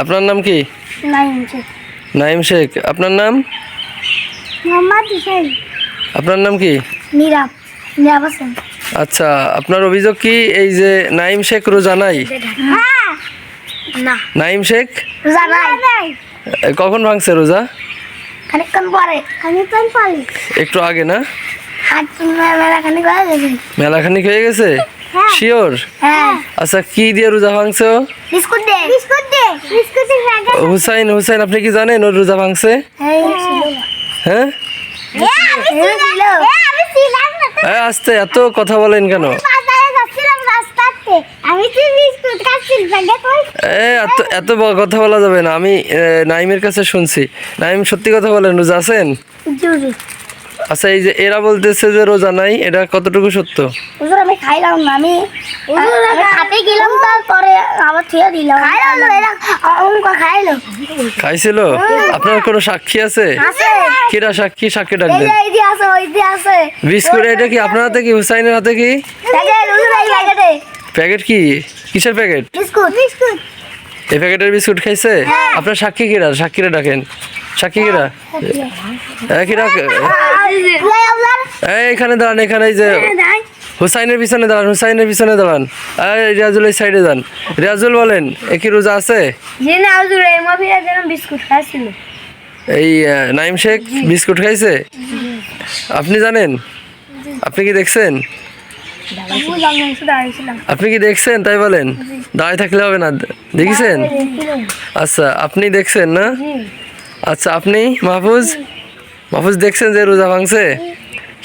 আপনার নাম কি? নাইম শেখ। নাইম শেখ। আপনার নাম? মোহাম্মদ হুসাইন। আপনার নাম কি? নীরব। নীরব হোসেন। আচ্ছা, আপনার অভিযোগ কি এই যে নাইম শেখ রোজা নাই? হ্যাঁ। না। নাইম শেখ রোজা নাই। কখন ভাঙছে রোজা? খানিকক্ষণ পরে। খানিকক্ষণ পরে। একটু আগে না? আজ মেলা খানিক হয়ে গেছে। মেলাখানিক হয়ে গেছে? হ্যাঁ। শিওর? হ্যাঁ। আচ্ছা, কি দিয়ে রোজা ভাঙছে ও? বিস্কুট দে। বিস্কুট দে। বিস্কুটের প্যাকেট। হুসাইন, হুসাইন আপনি কি জানেন ওর রোজা ভাঙছে? হ্যাঁ। হ্যাঁ, আমি ছিলাম না। আস্তে এত কথা বলেন কেন? বাজারে যাচ্ছিলাম রাস্তাতে। আমি তো বিস্কুট খাচ্ছি প্যাকেট ওই। এত এত কথা বলা যাবে না। আমি নাইমের কাছে শুনছি। নাইম সত্যি কথা বলেন, রোজা আছেন? জুজু। আচ্ছা, এই যে এরা বলতেছে যে রোজা নাই, এটা কতটুকু সত্য? হুজুর আমি খাইলাম না। আমি খাতে গেলাম তারপরে আবার ছেড়ে দিলাম। খাইলো এরা অঙ্ক খাইলো। খাইছিল? আপনার কোনো সাক্ষী আছে? আছে। কিরা সাক্ষী? সাক্ষী এই ডাকবেন। যে এই যে আছে ওই যে আছে। বিস্কুট এটা কি আপনার হাতে কি হুসাইনের হাতে কি? প্যাকেট হুজুর এই প্যাকেটে। প্যাকেট কি? কিসের প্যাকেট? বিস্কুট। বিস্কুট। এই প্যাকেটের বিস্কুট খাইছে? আপনার সাক্ষী কিরা? সাক্ষীরা ডাকেন। সাক্ষী কিরা? কিরা? এখানে দাঁড়ান, এখানে এই যে হুসাইনের পিছনে দাঁড়ান, হুসাইনের পিছনে দাঁড়ান। রিয়াজুল এই সাইডে যান। রিয়াজুল বলেন, এ কি রোজা আছে? জি না হুজুর এই মাফিয়া যেন বিস্কুট খাইছিল। এই নাইম শেখ বিস্কুট খাইছে? আপনি জানেন? আপনি কি দেখছেন? আপনি কি দেখছেন তাই বলেন? দাঁড়ায় থাকলে হবে না, দেখেছেন? আচ্ছা, আপনি দেখছেন না? আচ্ছা, আপনি মাহফুজ? মাহফুজ দেখছেন যে রোজা ভাঙছে?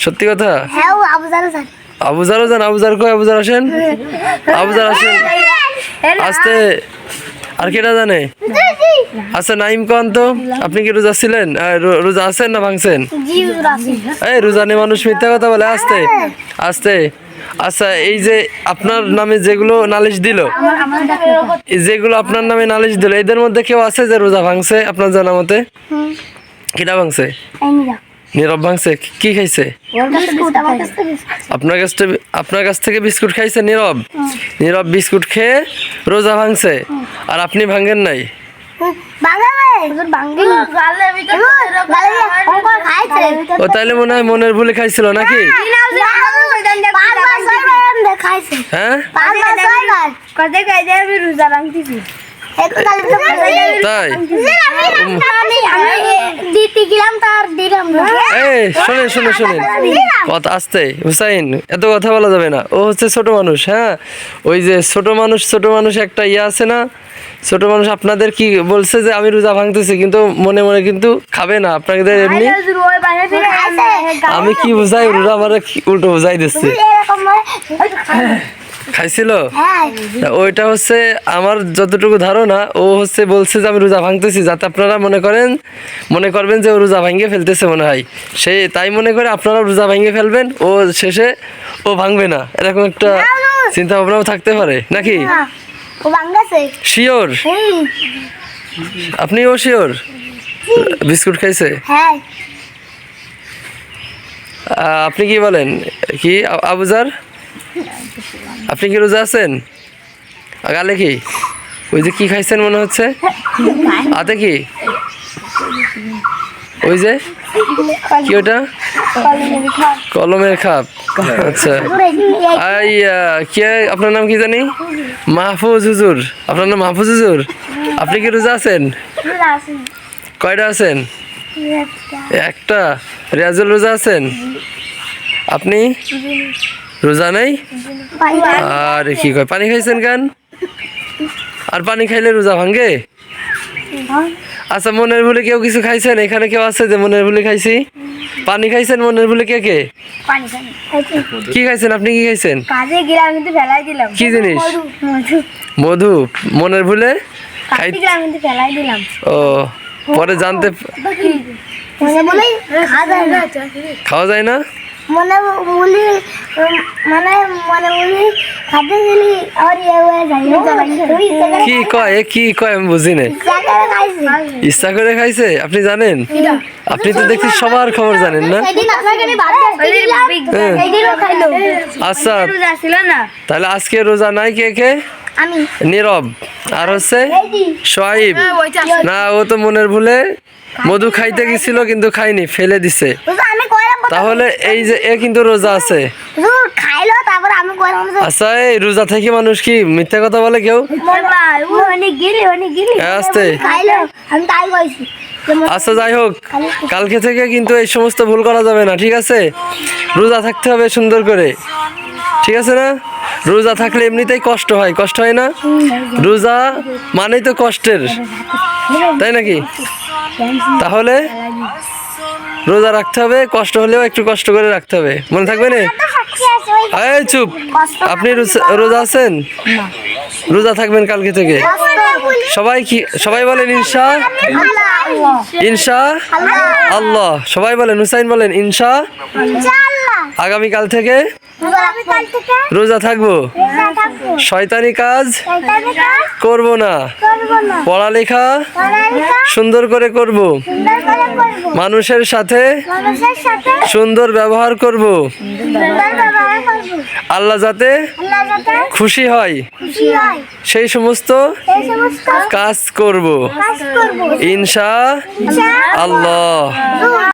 সত্যি কথা? হ্যাঁ আবুজার স্যার। আবুজারও যান। আবুজার কই? আবুজার আসেন। আবুজার আসেন। আস্তে। আর কেটা জানে? আচ্ছা, নাইম কন তো, আপনি কি রোজা ছিলেন? রোজা আছেন না ভাঙছেন? জি হুজুর আছে। এই রোজা নিয়ে মানুষ মিথ্যা কথা বলে। আস্তে আস্তে। আচ্ছা, এই যে আপনার নামে যেগুলো নালিশ দিল, যেগুলো আপনার নামে নালিশ দিল, এদের মধ্যে কেউ আছে যে রোজা ভাঙছে আপনার জানা মতে? কিটা ভাঙছে? নীরব ভাঙছে। কি খাইছে? বিস্কুট আমার কাছ থেকে। আপনার কাছ থেকে বিস্কুট খাইছে নীরব? নীরব বিস্কুট খেয়ে রোজা ভাঙছে, আর আপনি ভাঙেন নাই? ও তাইলে মনে হয় মনের ভুলে খাইছিল নাকি? হ্যাঁ, তাই? এই শোনেন শোনেন শোনেন, কথা আস্তে। হুসাইন, এত কথা বলা যাবে না। ও হচ্ছে ছোট মানুষ। হ্যাঁ, ওই যে ছোট মানুষ একটা ইয়ে আছে না? ছোট মানুষ আপনাদের কি বলছে যে আমি রোজা ভাঙতেছি, কিন্তু মনে মনে কিন্তু খাবে না আপনাদের এমনি। আমি কি বুঝাই, ওরা আমার উল্টো বুঝাই দিচ্ছে। খাইছিল? ওইটা হচ্ছে আমার যতটুকু ধারণা, ও হচ্ছে বলছে যে আমি রোজা ভাঙতেছি, যাতে আপনারা মনে করবেন যে ও রোজা ভাঙিয়ে ফেলতেছে মনে হয়। সেই তাই মনে করে আপনারা রোজা ভাঙিয়ে ফেলবেন, ও শেষে ও ভাঙবে না, এরকম একটা চিন্তা ভাবনাও থাকতে পারে নাকি? শিওর? আপনিও শিওর বিস্কুট খাইছে? আপনি কি বলেন? কি আবুজার, আপনি কি রোজা আছেন? গালে কি ওই যে কি খাইছেন মনে হচ্ছে? হাতে কি? ওই যে কি ওটা? কলমের খাপ। আচ্ছা, কে আপনার নাম কি জানি? মাহফুজ হুজুর। আপনার নাম মাহফুজ হুজুর? আপনি কি রোজা আছেন? কয়টা আছেন? একটা। রিয়াজুল রোজা আছেন? আপনি রোজা নেই? আরে কি কয়, পানি খাইছেন কেন? আর পানি খাইলে রোজা ভাঙ্গে? আচ্ছা, মনের ভুলে কেউ কিছু খাইছেন? এখানে কেউ আছে যে মনের ভুলে খাইছি? পানি খাইছেন মনের ভুলে? কে কে কি খাইছেন? আপনি কি খাইছেন? কি জিনিস? মধু। মনের ভুলে ও, পরে জানতে খাওয়া যায় না? কি কয় কি কয় আমি বুঝি না। ইচ্ছা করে খাইছে? আপনি জানেন? আপনি তো দেখছি সবার খবর জানেন না? আচ্ছা, তাহলে আজকে রোজা নাই কে কে? আমি নীরব। আর হচ্ছে এই দি সোহাইব। না, ও তো মনের ভুলে মধু খাইতে গেছিল কিন্তু খাইনি, ফেলে দিছে। হুজুর আমি কইলাম কথা তাহলে এই যে এ কিন্তু রোজা আছে। হুজুর খাইলো তারপর আমি কইলাম যে আচ্ছা, এই রোজা থেকে মানুষ কি মিথ্যা কথা বলে কেউ? ভাই ও অনেক গিলি আস্তে। খাইলো আমি তাই কইছি আচ্ছা, যাই হোক, কালকে থেকে কিন্তু এই সমস্ত ভুল করা যাবে না, ঠিক আছে? রোজা থাকতে হবে সুন্দর করে, ঠিক আছে না? রোজা থাকলে এমনিতেই কষ্ট হয়, কষ্ট হয় না? রোজা মানেই তো কষ্টের, তাই নাকি? তাহলে রোজা রাখতে হবে, কষ্ট হলেও একটু কষ্ট করে রাখতে হবে, মনে থাকবে না? এই চুপ, আপনি রোজা আছেন? রোজা থাকবেন কালকে থেকে। সবাই বলেন ইনশা ইনশা আল্লাহ। সবাই বলেন, হুসাইন বলেন ইনশা। আগামীকাল থেকে রোজা থাকবো, শয়তানি কাজ করব না, পড়ালেখা সুন্দর করে করব, মানুষের সাথে সুন্দর ব্যবহার করব, আল্লাহ যাতে খুশি হয় সেই সমস্ত কাজ করব, ইনশা আল্লাহ।